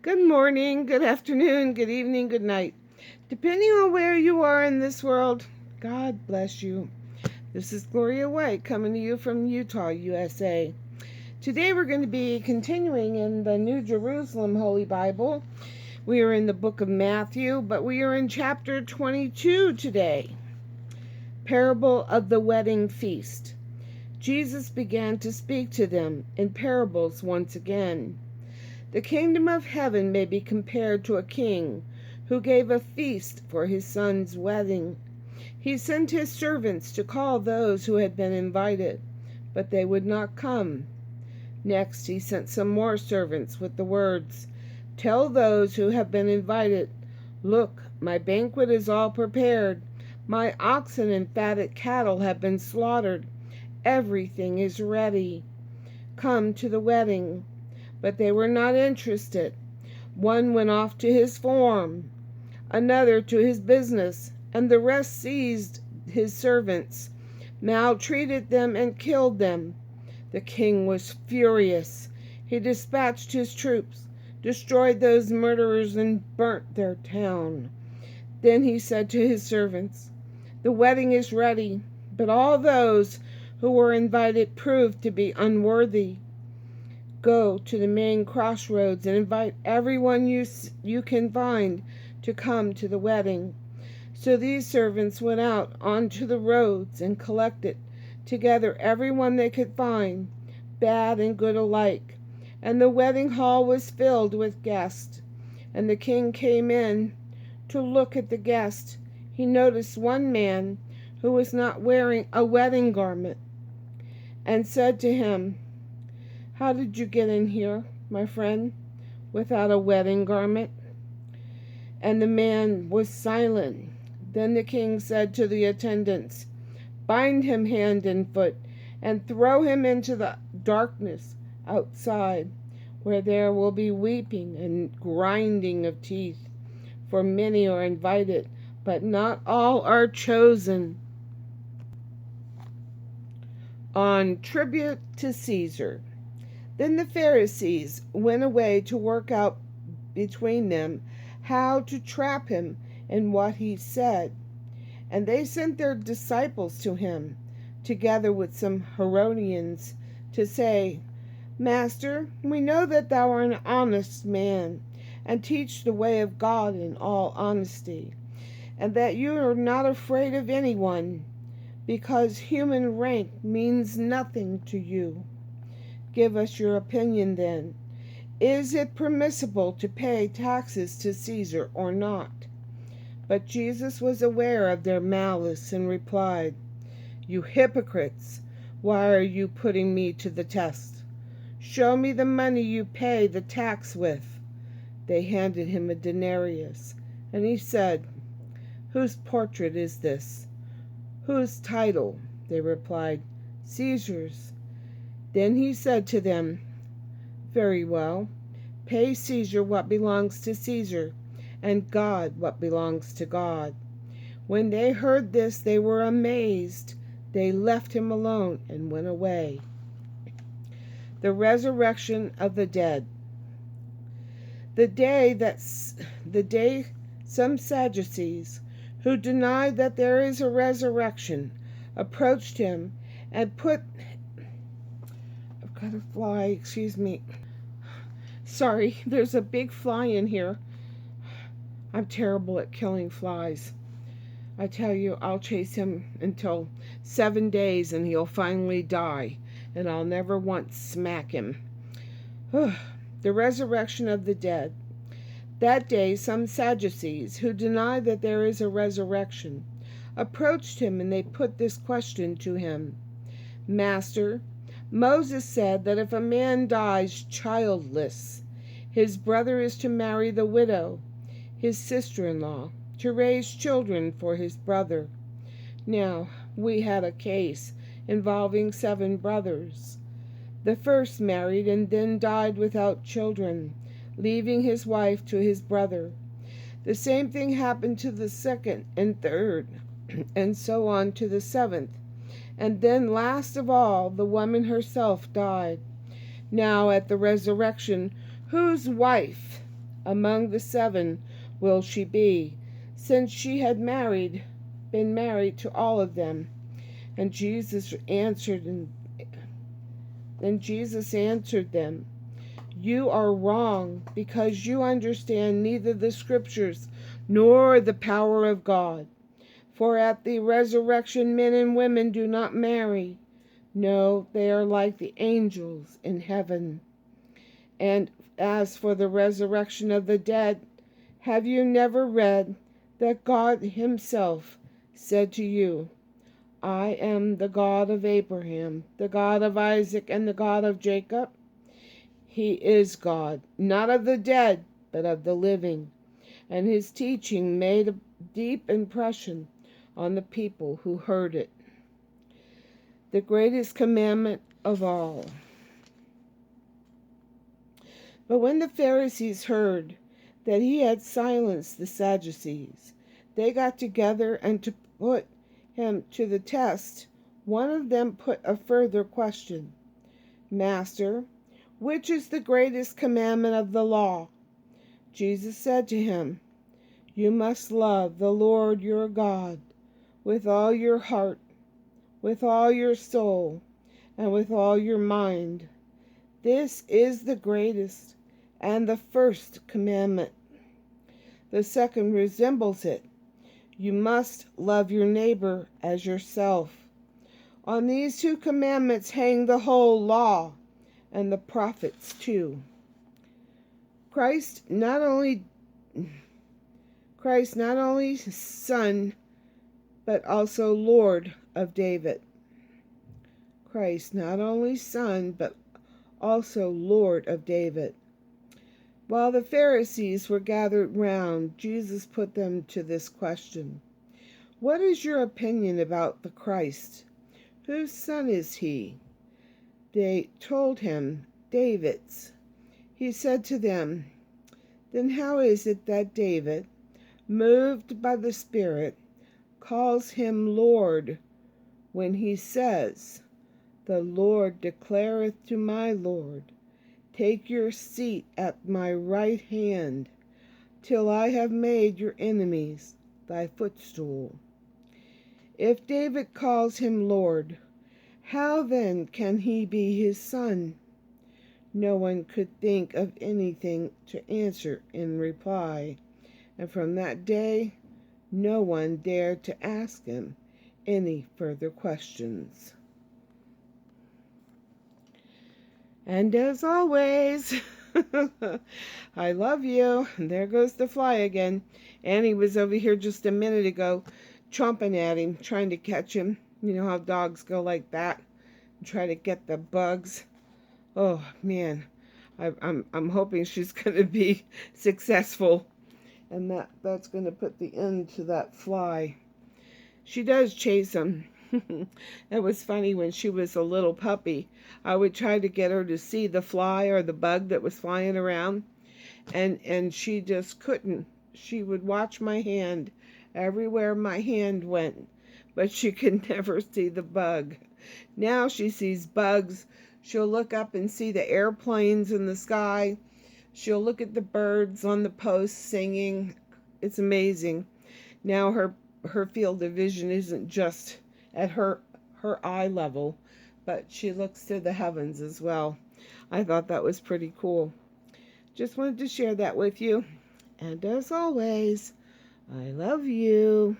Good morning, good afternoon, good evening, good night. Depending on where you are in this world, God bless you. This is Gloria White coming to you from Utah, USA. Today we're going to be continuing in the New Jerusalem Holy Bible. We are in the book of Matthew, but we are in chapter 22 today. Parable of the Wedding Feast. Jesus began to speak to them in parables once again. The kingdom of heaven may be compared to a king who gave a feast for his son's wedding. He sent his servants to call those who had been invited, but they would not come. Next, he sent some more servants with the words, "Tell those who have been invited, 'Look, my banquet is all prepared. My oxen and fatted cattle have been slaughtered. Everything is ready. Come to the wedding.' But they were not interested. One went off to his farm, another to his business, and the rest seized his servants, maltreated them, and killed them. The king was furious. He dispatched his troops, destroyed those murderers, and burnt their town. Then he said to his servants, 'The wedding is ready, but all those who were invited proved to be unworthy. Go to the main crossroads and invite everyone you can find to come to the wedding.' So these servants went out onto the roads and collected together everyone they could find, bad and good alike. And the wedding hall was filled with guests. And the king came in to look at the guests. He noticed one man who was not wearing a wedding garment and said to him, 'How did you get in here, my friend, without a wedding garment?' And the man was silent. Then the king said to the attendants, 'Bind him hand and foot, and throw him into the darkness outside, where there will be weeping and grinding of teeth. For many are invited, but not all are chosen.'" On tribute to Caesar. Then the Pharisees went away to work out between them how to trap him in what he said. And they sent their disciples to him, together with some Herodians, to say, "Master, we know that thou art an honest man, and teach the way of God in all honesty, and that you are not afraid of anyone, because human rank means nothing to you. Give us your opinion then. Is it permissible to pay taxes to Caesar or not?" But Jesus was aware of their malice and replied, "You hypocrites, why are you putting me to the test? Show me the money you pay the tax with." They handed him a denarius, and he said, "Whose portrait is this?" "Whose title?" They replied, "Caesar's." Then he said to them, "Very well. Pay Caesar what belongs to Caesar, and God what belongs to God." When they heard this, they were amazed. They left him alone and went away. The resurrection of the dead. The day some Sadducees, who denied that there is a resurrection, approached him and put I've got a fly, excuse me. Sorry, there's a big fly in here. I'm terrible at killing flies. I tell you, I'll chase him until 7 days and he'll finally die, and I'll never once smack him. The resurrection of the dead. That day some Sadducees, who deny that there is a resurrection, approached him, and they put this question to him, "Master, Moses said that if a man dies childless, his brother is to marry the widow, his sister-in-law, to raise children for his brother. Now, we had a case involving 7 brothers. The first married and then died without children, leaving his wife to his brother. The same thing happened to the second and third, and so on to the 7th. And then last of all, the woman herself died. Now at the resurrection, whose wife among the 7 will she be, since she had been married to all of them? And Jesus answered them, "You are wrong, because you understand neither the Scriptures nor the power of God. For at the resurrection men and women do not marry. No, they are like the angels in heaven. And as for the resurrection of the dead, have you never read that God himself said to you, 'I am the God of Abraham, the God of Isaac, and the God of Jacob'? He is God, not of the dead, but of the living." And his teaching made a deep impression on the people who heard it. The greatest commandment of all. But when the Pharisees heard that he had silenced the Sadducees, they got together, and to put him to the test, one of them put a further question. "Master, which is the greatest commandment of the law?" Jesus said to him, "You must love the Lord your God with all your heart, with all your soul, and with all your mind. This is the greatest and the first commandment. The second resembles it. You must love your neighbor as yourself. On these 2 commandments hang the whole law and the prophets too." Christ not only Son, but also Lord of David. Christ not only Son, but also Lord of David. While the Pharisees were gathered round, Jesus put them to this question: "What is your opinion about the Christ? Whose son is he?" They told him, "David's." He said to them, "Then how is it that David, moved by the Spirit, calls him Lord, when he says, 'The Lord declareth to my Lord, take your seat at my right hand, till I have made your enemies thy footstool'? If David calls him Lord, how then can he be his son?" No one could think of anything to answer in reply, and from that day no one dared to ask him any further questions. And as always, I love you. And there goes the fly again. Annie was over here just a minute ago chomping at him, trying to catch him. You know how dogs go like that, and try to get the bugs. Oh man, I'm hoping she's going to be successful, and that's going to put the end to that fly. She does chase him. It was funny when she was a little puppy. I would try to get her to see the fly or the bug that was flying around, and she just couldn't. She would watch my hand everywhere my hand went, but she could never see the bug. Now she sees bugs. She'll look up and see the airplanes in the sky. She'll look at the birds on the post singing. It's amazing. Now her field of vision isn't just at her eye level, but she looks to the heavens as well. I thought that was pretty cool. Just wanted to share that with you. And as always, I love you.